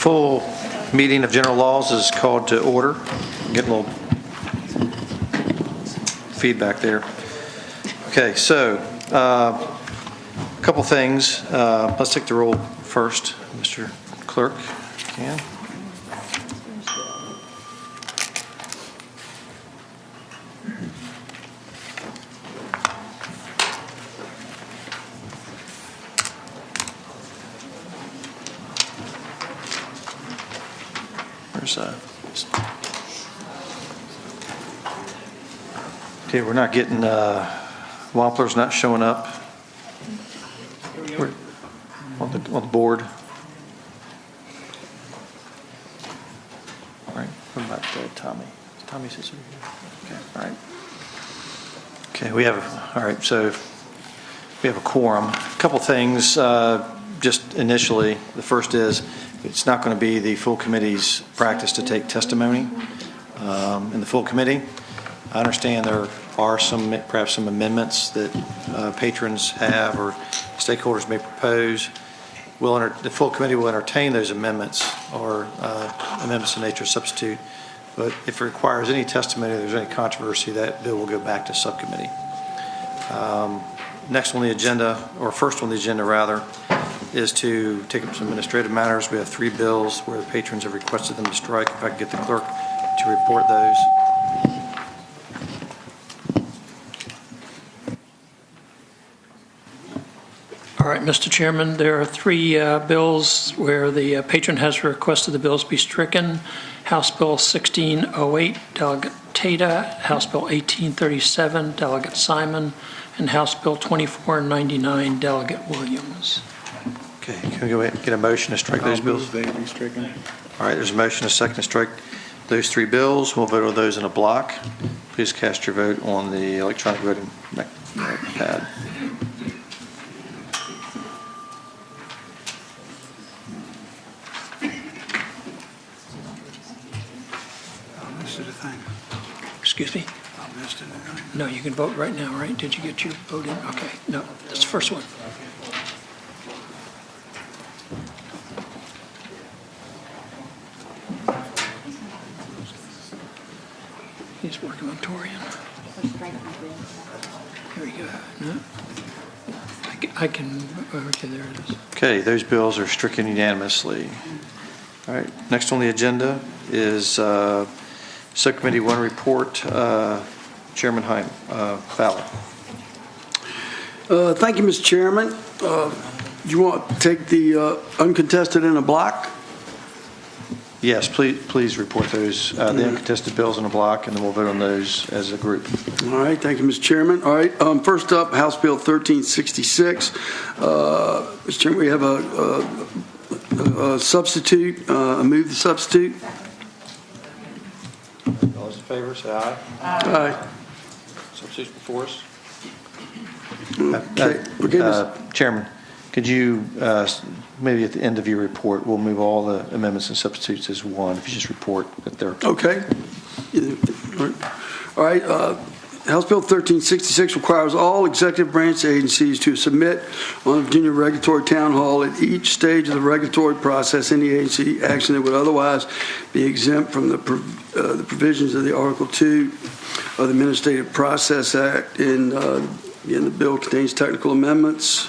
full meeting of general laws is called to order. Getting a little feedback there. Okay, so a couple things. Let's take the roll first, Mr. Clerk. Yeah. Okay, we're not getting, Wampler's not showing up on the board. All right, what about Tommy? Tommy sits over here. Okay, all right. Okay, we have, all right, so we have a quorum. A couple things, just initially. The first is, it's not going to be the full committee's practice to take testimony in the full committee. I understand there are perhaps some amendments that patrons have or stakeholders may propose. The full committee will entertain those amendments or amendments in nature of substitute. But if it requires any testimony, if there's any controversy, that bill will go back to subcommittee. Next on the agenda, or first on the agenda rather, is to take up some administrative matters. We have 3 bills where the patrons have requested them to strike. If I could get the clerk to report those. All right, Mr. Chairman, there are 3 bills where the patron has requested the bills be stricken. House Bill 1608, Delegate Tata, House Bill 1837, Delegate Simon, and House Bill 2499, Delegate Williams. Okay, can we go ahead and get a motion to strike those bills? They be stricken. All right, there's a motion, a second to strike those 3 bills. We'll vote on those in a block. Please cast your vote on the electronic voting pad. Excuse me? No, you can vote right now, right? Did you get your vote in? Okay, no, that's the first one. He's working on Torian. Here we go. No? I can, okay, there it is. Okay, those bills are stricken unanimously. All right, next on the agenda is Subcommittee 1 report. Chairman Heim, Fowler. Thank you, Mr. Chairman. You want to take the uncontested in a block? Yes, please report those, the uncontested bills in a block, and then we'll vote on those as a group. All right, thank you, Mr. Chairman. All right, first up, House Bill 1366. Mr. Chairman, we have a substitute. Move the substitute. All those in favor, say aye. Aye. Substitute before us. Okay. Chairman, could you, maybe at the end of your report, we'll move all the amendments and substitutes as one, if you just report that they're... Okay. All right. House Bill 1366 requires all executive branch agencies to submit on the Virginia Regulatory Town Hall at each stage of the regulatory process any agency action that would otherwise be exempt from the provisions of the Article 2 of the Administrative Process Act. And again, the bill contains technical amendments.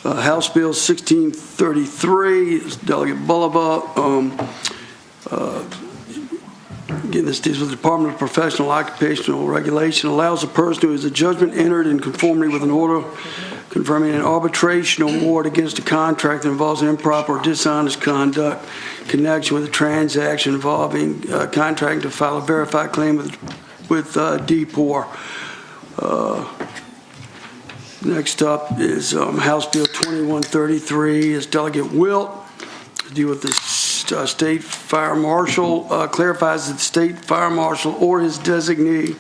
House Bill 1633 is Delegate Bulaba. Again, this deals with the Department of Professional Occupational Regulation, allows a person who has a judgment entered in conformity with an order confirming an arbitration award against a contract that involves improper or dishonest conduct in connection with a transaction involving contracting to file a verified claim with DPOR. Next up is House Bill 2133 is Delegate Wilt to deal with the state fire marshal, clarifies that the state fire marshal or his designee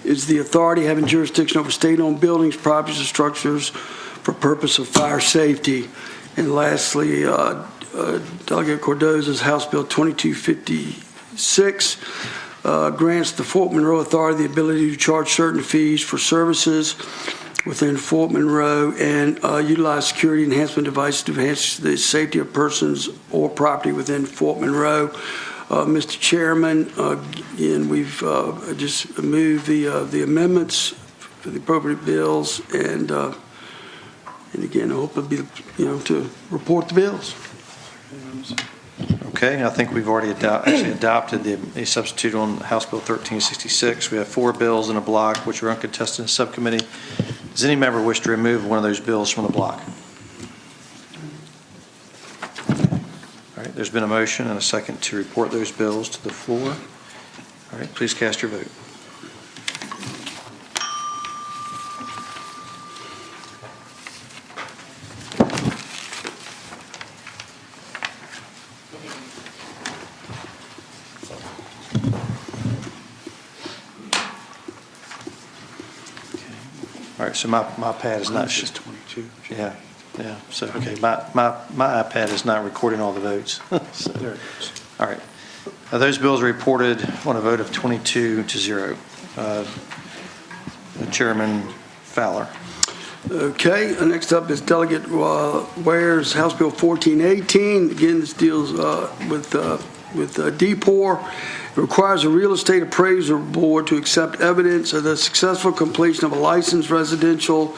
is the authority having jurisdiction over state-owned buildings, properties, and structures for purpose of fire safety. And lastly, Delegate Cordoza's House Bill 2256 grants the Fort Monroe Authority the ability to charge certain fees for services within Fort Monroe and utilize security enhancement devices to enhance the safety of persons or property within Fort Monroe. Mr. Chairman, again, we've just moved the amendments for the appropriate bills, and again, I hope it'll be, to report the bills. Okay, I think we've already actually adopted a substitute on House Bill 1366. We have 4 bills in a block which are uncontested in subcommittee. Does any member wish to remove one of those bills from the block? All right, there's been a motion and a second to report those bills to the floor. All right, please cast your vote. All right, so my pad is not. It's 22. Yeah. So, okay, my iPad is not recording all the votes. So, There it is. all right. Those bills are reported on a vote of 22-0. Chairman Fowler. Okay, next up is Delegate Ware's House Bill 1418. Again, this deals with DPOR. It requires a real estate appraiser board to accept evidence of the successful completion of a licensed residential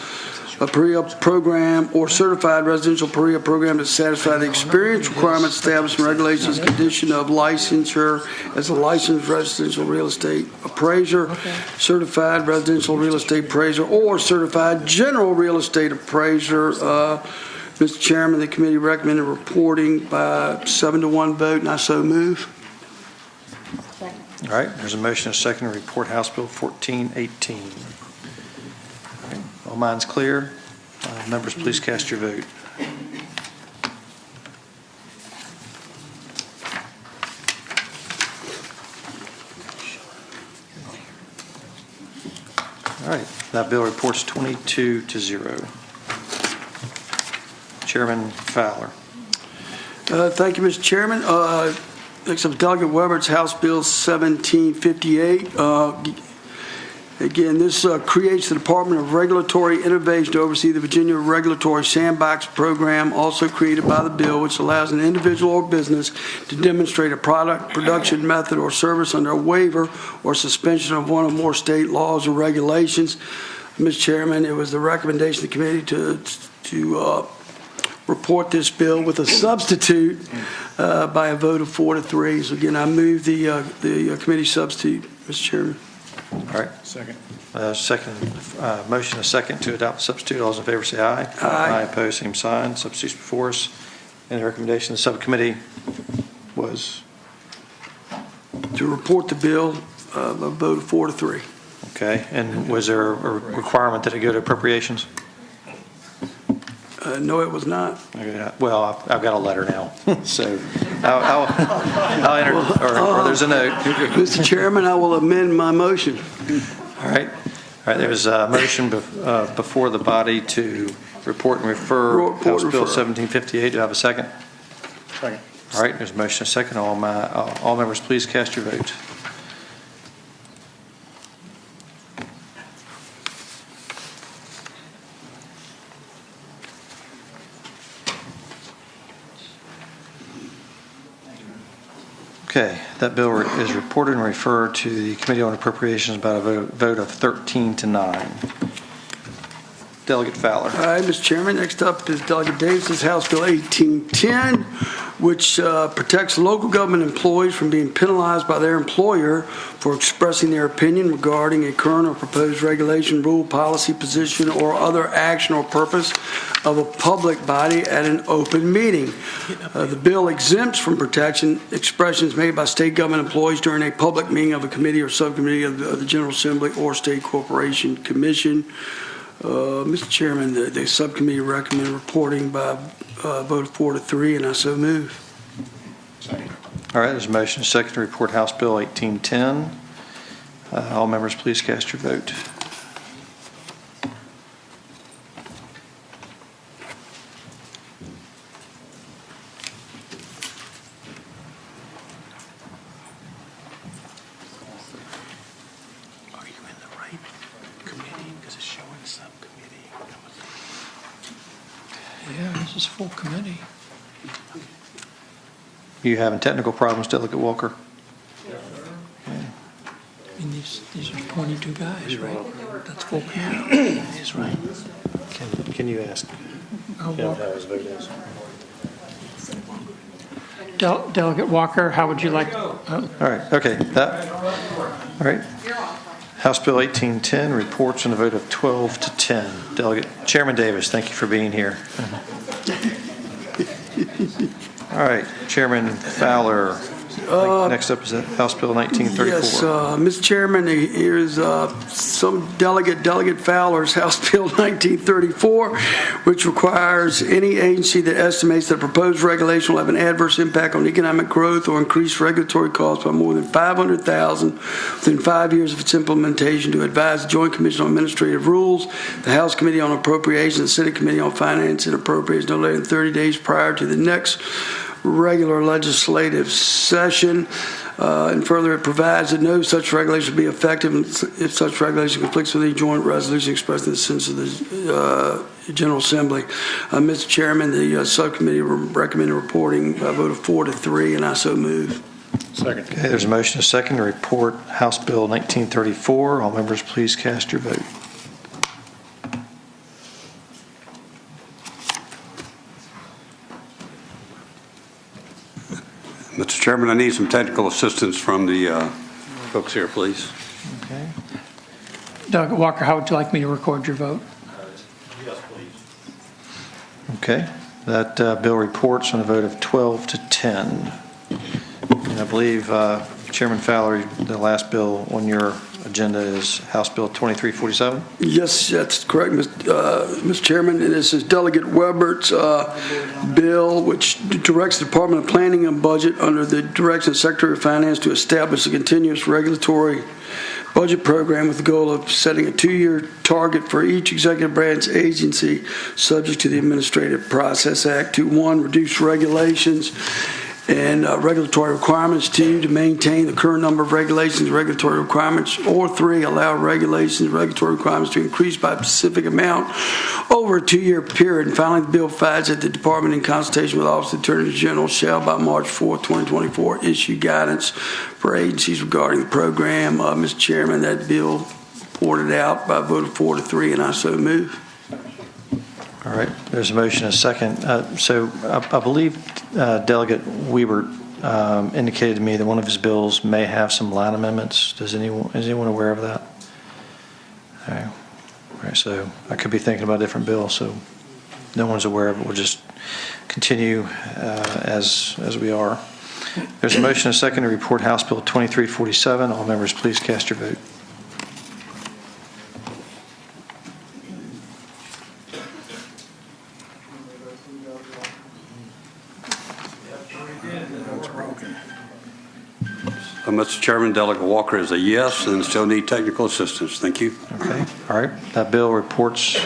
PREA program or certified residential PREA program to satisfy the experience requirements, establishment, regulations, condition of licensure as a licensed residential real estate appraiser, certified residential real estate appraiser, or certified general real estate appraiser. Mr. Chairman, the committee recommended reporting by 7-1 vote, and I so move. All right, there's a motion and a second to report House Bill 1418. All right, all minds clear? Members, please cast your vote. All right, that bill reports 22-0. Chairman Fowler. Thank you, Mr. Chairman. Next up, Delegate Weber's House Bill 1758. Again, this creates the Department of Regulatory Innovation to oversee the Virginia Regulatory Sandbox Program, also created by the bill, which allows an individual or business to demonstrate a product, production method, or service under a waiver or suspension of one or more state laws or regulations. Mr. Chairman, it was the recommendation of the committee to report this bill with a substitute by a vote of 4-3. So again, I move the committee substitute, Mr. Chairman. All right. Second. Motion a second to adopt the substitute. All those in favor say aye. Aye. Opposed, same sign. Substitute's before us. And the recommendation of the subcommittee was? To report the bill, a vote of 4-3. Okay. And was there a requirement that it go to appropriations? No, it was not. Okay. Well, I've got a letter now. So I'll enter, or there's a note. Mr. Chairman, I will amend my motion. All right. There's a motion before the body to report and refer House Bill 1758. Do I have a second? Second. All right, there's a motion and a second. All members, please cast your vote. Okay, that bill is reported and referred to the Committee on Appropriations by a vote of 13-9. Delegate Fowler. All right, Mr. Chairman, next up is Delegate Davis's House Bill 1810, which protects local government employees from being penalized by their employer for expressing their opinion regarding a current or proposed regulation, rule, policy, position, or other action or purpose of a public body at an open meeting. The bill exempts from protection expressions made by state government employees during a public meeting of a committee or subcommittee of the General Assembly or State Corporation Commission. Mr. Chairman, the subcommittee recommend reporting by a vote of 4-3, and I so move. Second. All right, there's a motion and a second to report House Bill 1810. All members, please cast your vote. Are you in the right committee? Because it's showing subcommittee. Yeah, this is full committee. You having technical problems, Delegate Walker? I mean, these are 22 guys, right? That's full committee. He's right. Can you ask Oh, him Walker. how his vote is? Delegate Walker, how would you like? All right, okay, all right. House Bill 1810 reports on a vote of 12 to 10. Delegate Chairman Davis, thank you for being here. All right, Chairman Fowler. Next up is House Bill 1934. Yes, Mr. Chairman, here's some Delegate Fowler's House Bill 1934, which requires any agency that estimates that proposed regulation will have an adverse impact on economic growth or increase regulatory costs by more than $500,000 within 5 years of its implementation to advise the Joint Commission on Administrative Rules, the House Committee on Appropriations, and the Senate Committee on Finance and Appropriations no later than 30 days prior to the next regular legislative session, and further it provides that no such regulation will be effective if such regulation conflicts with any joint resolution expressed in the sense of the General Assembly. Mr. Chairman, the subcommittee recommended reporting by a vote of 4 to 3, and I so move. Second. Okay, there's a motion, a second, to report House Bill 1934. All members, please cast your vote. Mr. Chairman, I need some technical assistance from the folks here, please. Okay. Delegate Walker, how would you like me to record your vote? Yes, please. Okay, that bill reports on a vote of 12 to 10. And I believe, Chairman Fowler, the last bill on your agenda is House Bill 2347. Yes, that's correct, Mr. Chairman. And this is Delegate Webert's bill, which directs the Department of Planning and Budget under the direction of Secretary of Finance to establish a continuous regulatory budget program with the goal of setting a 2-year target for each executive branch agency subject to the Administrative Process Act to 1, reduce regulations and regulatory requirements, 2, to maintain the current number of regulations and regulatory requirements, or 3, allow regulations and regulatory requirements to increase by a specific amount over a 2-year period. And finally, the bill provides that the Department, in consultation with the Office of the Attorney General, shall by March 4, 2024, issue guidance for agencies regarding the program. Mr. Chairman, that bill reported out by a vote of 4 to 3, and I so move. All right, there's a motion, a second. So I believe Delegate Weber indicated to me that one of his bills may have some line amendments. Is anyone aware of that? All right, so I could be thinking about a different bill, so no one's aware of it. We'll just continue as we are. There's a motion, a second, to report House Bill 2347. All members, please cast your vote. Mr. Chairman, Delegate Walker is a yes and still need technical assistance. Thank you. Okay, all right. That bill reports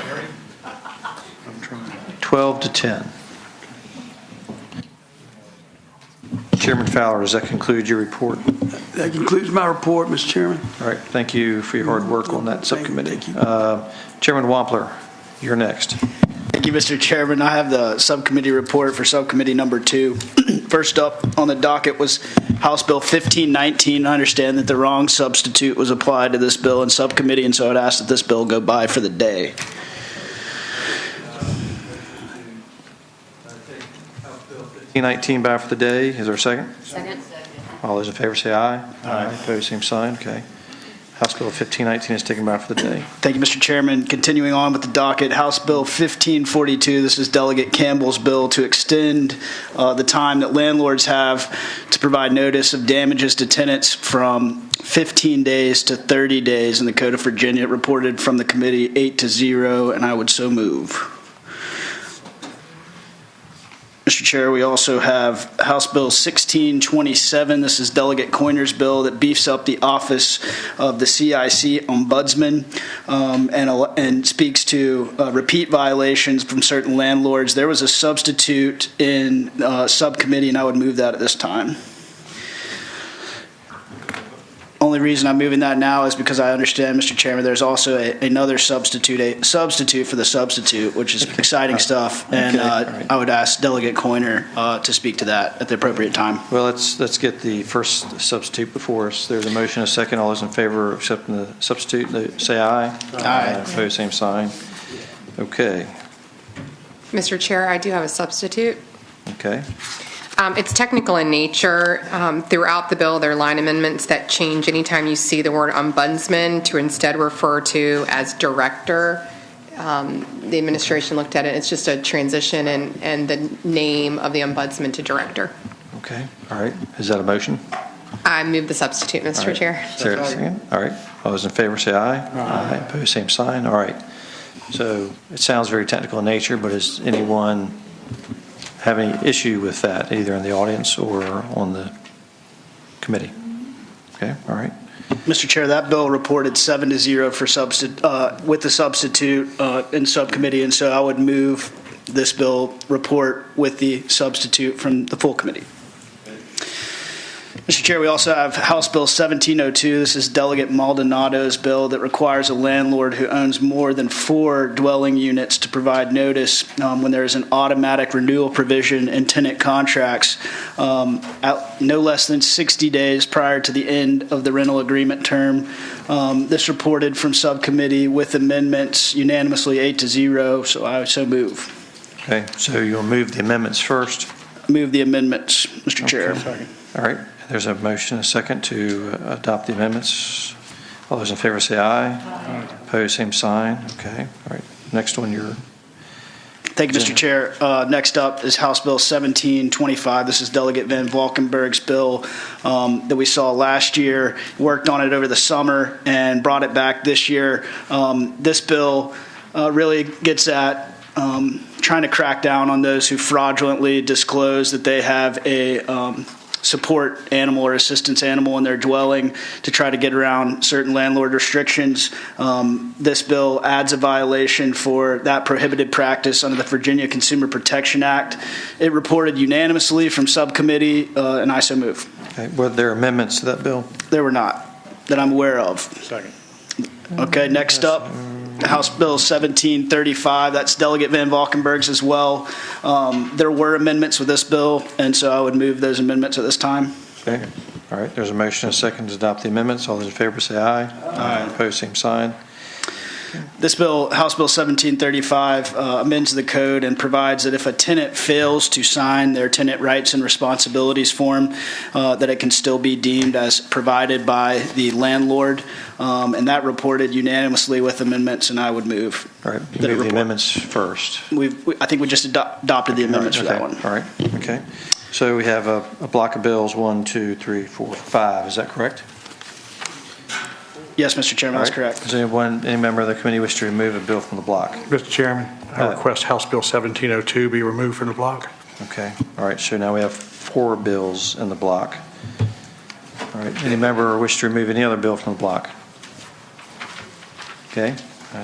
12 to 10. Chairman Fowler, does that conclude your report? That concludes my report, Mr. Chairman. All right, thank you for your hard work on that subcommittee. Thank you. Chairman Wampler, you're next. Thank you, Mr. Chairman. I have the subcommittee report for subcommittee number 2. First up on the docket was House Bill 1519. I understand that the wrong substitute was applied to this bill in subcommittee, and so I'd ask that this bill go by for the day. T19 by for the day. Is there a second? Second. All those in favor say aye. Aye. Opposed, same sign. Okay. House Bill 1519 is taken by for the day. Thank you, Mr. Chairman. Continuing on with the docket, House Bill 1542. This is Delegate Campbell's bill to extend the time that landlords have to provide notice of damages to tenants from 15 days to 30 days in the Code of Virginia. It reported from the committee 8-0, and I would so move. Mr. Chair, we also have House Bill 1627. This is Delegate Coiner's bill that beefs up the office of the CIC Ombudsman and speaks to repeat violations from certain landlords. There was a substitute in subcommittee, and I would move that at this time. Only reason I'm moving that now is because I understand, Mr. Chairman, there's also another substitute, a substitute for the substitute, which is exciting stuff. And Okay, all right. I would ask Delegate Coiner to speak to that at the appropriate time. Well, let's get the first substitute before us. There's a motion, a second. All those in favor of accepting the substitute, say aye. Aye. Opposed, same sign. Okay, Mr. Chair, I do have a substitute. okay. It's technical in nature. Throughout the bill, there are line amendments that change anytime you see the word ombudsman to instead refer to as director. The administration looked at it. It's just a transition and the name of the ombudsman to director. Okay, all right. Is that a motion? I move the substitute, All Mr. right. Chair. Is there a second? All right. All those in favor say aye. Aye. Opposed, same sign. All right. So it sounds very technical in nature, but does anyone have any issue with that, either in the audience or on the committee? Okay, all right. Mr. Chair, that bill reported 7-0 for with the substitute in subcommittee, and so I would move this bill report with the substitute from the full committee. Mr. Chair, we also have House Bill 1702. This is Delegate Maldonado's bill that requires a landlord who owns more than 4 dwelling units to provide notice when there is an automatic renewal provision in tenant contracts no less than 60 days prior to the end of the rental agreement term. This reported from subcommittee with amendments unanimously 8-0, so I so move. Okay, so you'll move the amendments first. Move the amendments, Mr. Chair. Second. All right. There's a motion, a second to adopt the amendments. All those in favor say aye. Aye. Opposed, same sign. Okay, all right. Next one, you're. Thank you, Mr. Chair. Next up is House Bill 1725. This is Delegate Van Valkenburg's bill that we saw last year. Worked on it over the summer and brought it back this year. This bill really gets at trying to crack down on those who fraudulently disclose that they have a support animal or assistance animal in their dwelling to try to get around certain landlord restrictions. This bill adds a violation for that prohibited practice under the Virginia Consumer Protection Act. It reported unanimously from subcommittee, and I so move. Okay, were there amendments to that bill? There were not, that I'm aware of. Second. Okay, next up, House Bill 1735. That's Delegate Van Valkenburg's as well. There were amendments with this bill, and so I would move those amendments at this time. Okay, all right. There's a motion, a second to adopt the amendments. All those in favor say aye. Aye. Opposed, same sign. This bill, House Bill 1735, amends the code and provides that if a tenant fails to sign their tenant rights and responsibilities form, that it can still be deemed as provided by the landlord. And that reported unanimously with amendments, and I would move. All right, that it move the report. amendments first. I think we just adopted the amendments for that Okay, one. all right, okay. So we have a block of bills, 1, 2, 3, 4, 5. Is that correct? Yes, Mr. Chairman, that's All right. correct. Does any member of the committee wish to remove a bill from the block? Mr. Chairman, I request House Bill 1702 be removed from the block. Okay, all right, so now we have 4 bills in the block. All right, any member wish to remove any other bill from the block? Okay,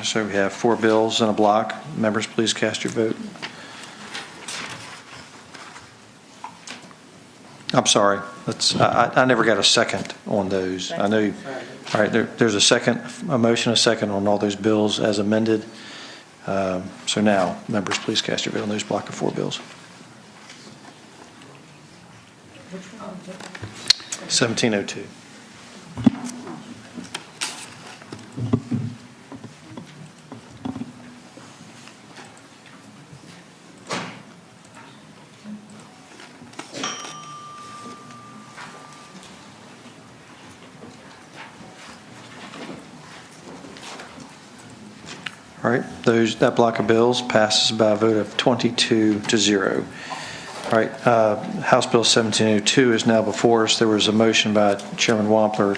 so we have 4 bills in a block. Members, please cast your vote. I'm sorry, I never got a second on those. I know, all right, there's a motion, a second on all those bills as amended. So now, members, please cast your vote on those block of 4 bills. 1702. All right, that block of bills passes by a vote of 22-0. All right, House Bill 1702 is now before us. There was a motion by Chairman Wampler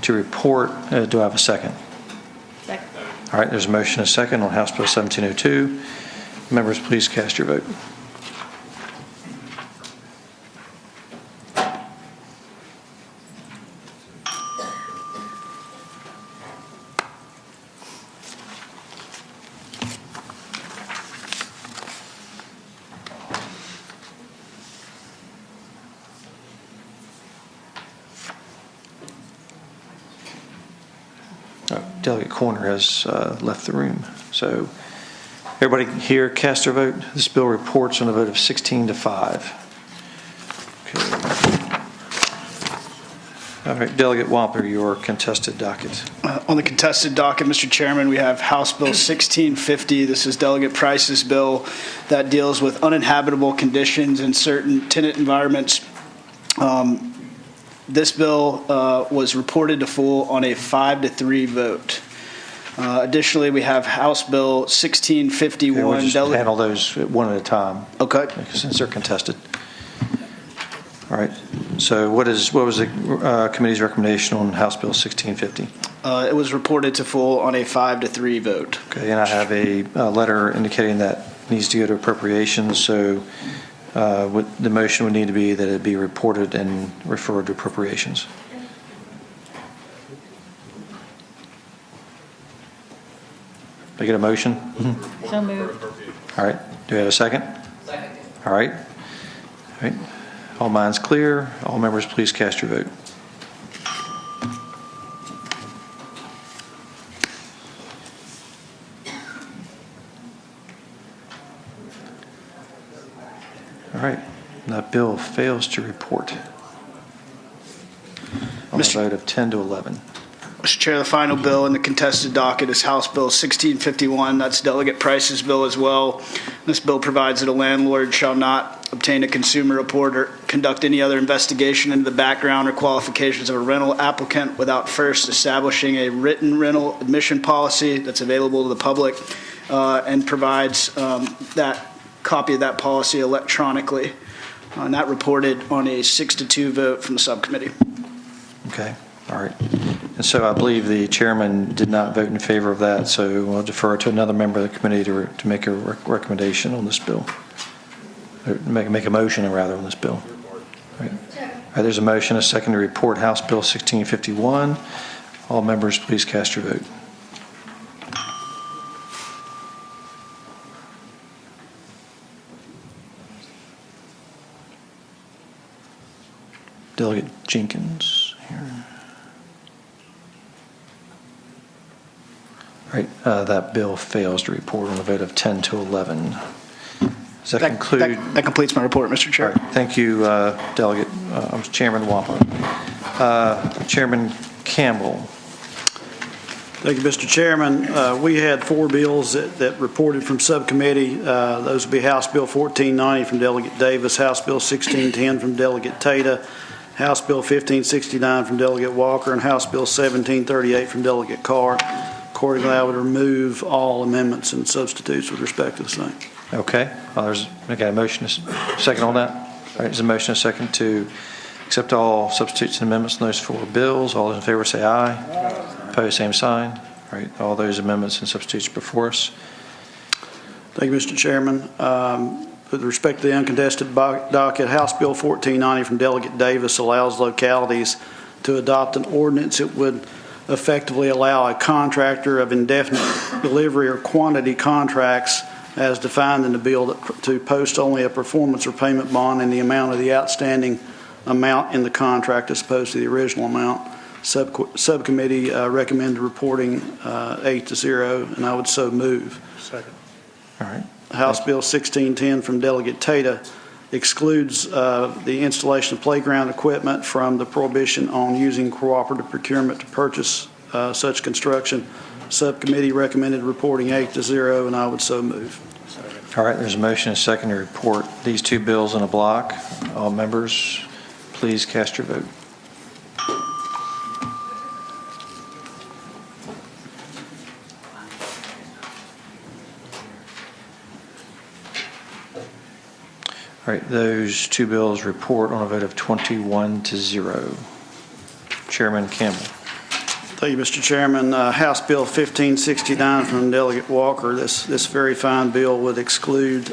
to report. Do I have a second? Second. All right, there's a motion, a second on House Bill 1702. Members, please cast your vote. Delegate Corner has left the room. So everybody here cast their vote. This bill reports on a vote of 16 to 5. Okay. All right, Delegate Wampler, your contested docket. On the contested docket, Mr. Chairman, we have House Bill 1650. This is Delegate Price's bill that deals with uninhabitable conditions in certain tenant environments. This bill was reported to full on a 5-3 vote. Additionally, we have House Bill 1651. Okay, we'll just handle those one at a time. Okay. Since they're contested. All right. So what was the committee's recommendation on House Bill 1650? It was reported to full on a 5-3 vote. Okay, and I have a letter indicating that needs to go to appropriations. So the motion would need to be that it be reported and referred to appropriations. Did I get a motion? So moved. All right. Do we have a second? Second. All right. All right. All minds clear. All members, please cast your vote. All right. That bill fails to report on a vote of 10 to 11. Mr. Chair, the final bill in the contested docket is House Bill 1651. That's Delegate Price's bill as well. This bill provides that a landlord shall not obtain a consumer report or conduct any other investigation into the background or qualifications of a rental applicant without first establishing a written rental admission policy that's available to the public and provides that copy of that policy electronically. And that reported on a 6-2 vote from the subcommittee. Okay. All right. And so I believe the chairman did not vote in favor of that, so we'll defer to another member of the committee to make a recommendation on this bill. Or make a motion, rather, on this bill. All right. All right, there's a motion, a second to report House Bill 1651. All members, please cast your vote. Delegate Jenkins here. All right, that bill fails to report on a vote of 10 to 11. Does that conclude? That completes my report, Mr. Chair. All right, thank you, Delegate Chairman Wampler. Chairman Campbell. Thank you, Mr. Chairman. We had 4 bills that reported from subcommittee. Those would be House Bill 1490 from Delegate Davis, House Bill 1610 from Delegate Tata, House Bill 1569 from Delegate Walker, and House Bill 1738 from Delegate Carr. Accordingly, I would remove all amendments and substitutes with respect to the same. Okay. There's a motion, a second on that. All right, there's a motion, a second to accept all substitutes and amendments on those 4 bills. All those in favor say aye. Aye. Opposed, same sign. All right, all those amendments and substitutes are before us. Thank you, Mr. Chairman. With respect to the uncontested docket, House Bill 1490 from Delegate Davis allows localities to adopt an ordinance that would effectively allow a contractor of indefinite delivery or quantity contracts as defined in the bill to post only a performance or payment bond in the amount of the outstanding amount in the contract as opposed to the original amount. Subcommittee recommended reporting 8-0, and I would so move. Second. All right. House Bill 1610 from Delegate Tata excludes the installation of playground equipment from the prohibition on using cooperative procurement to purchase such construction. Subcommittee recommended reporting 8-0, and I would so move. All right, there's a motion and a second to report these 2 bills in a block. All members, please cast your vote. All right, those 2 bills report on a vote of 21-0. Chairman Campbell. Thank you, Mr. Chairman. House Bill 1569 from Delegate Walker. This very fine bill would exclude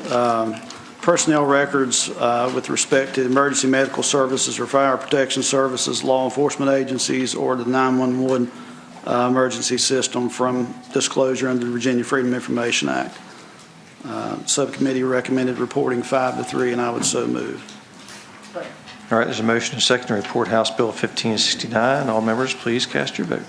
personnel records with respect to emergency medical services or fire protection services, law enforcement agencies, or the 911 emergency system from disclosure under the Virginia Freedom of Information Act. Subcommittee recommended reporting 5-3, and I would so move. All right, there's a motion and a second to report House Bill 1569. All members, please cast your vote.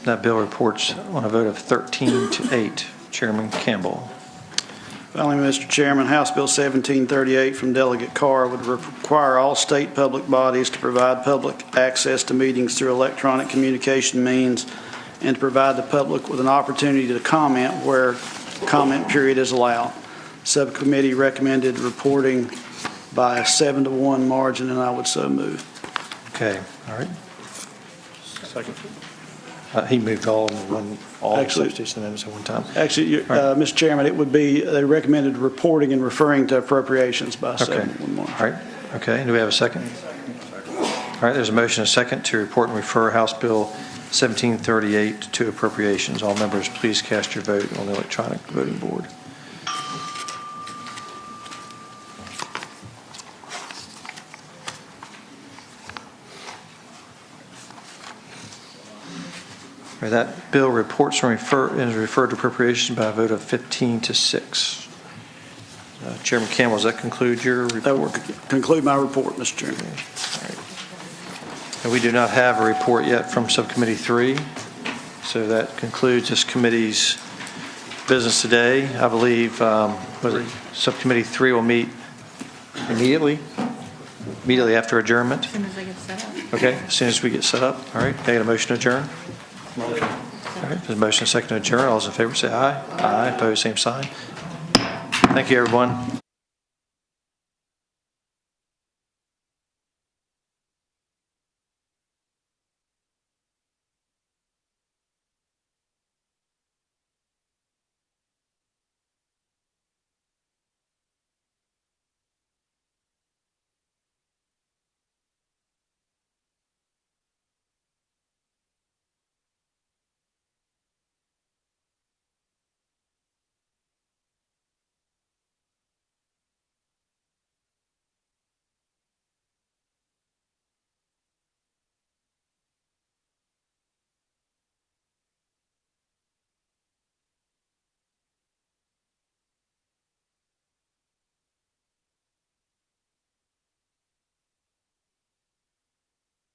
That bill reports on a vote of 13 to 8. Chairman Campbell. Finally, Mr. Chairman, House Bill 1738 from Delegate Carr would require all state public bodies to provide public access to meetings through electronic communication means and to provide the public with an opportunity to comment where comment period is allowed. Subcommittee recommended reporting by a 7-to-1 margin, and I would so move. Okay, all right. Second. He moved all in one, all Actually- substitution amendments at one time. Actually, Mr. Chairman, it would be, they recommended reporting and referring to appropriations by Okay. 7-to-1 margin. All right, okay, do we have a second? All right, there's a motion and a second to report and refer House Bill 1738 to appropriations. All members, please cast your vote on the electronic voting board. All right, that bill reports and is referred to appropriations by a vote of 15 to 6. Chairman Campbell, does that conclude your That will report? conclude my report, Mr. Chairman. And we do not have a report yet from Subcommittee 3, so that concludes this committee's business today. I believe, Subcommittee 3 will meet immediately after adjournment. As soon as I get set up. Okay, as soon as we get set up. All right, can I get a motion to adjourn? All right, there's a motion and a second to adjourn. All those in favor say aye. Aye, opposed, same sign. Thank you, everyone.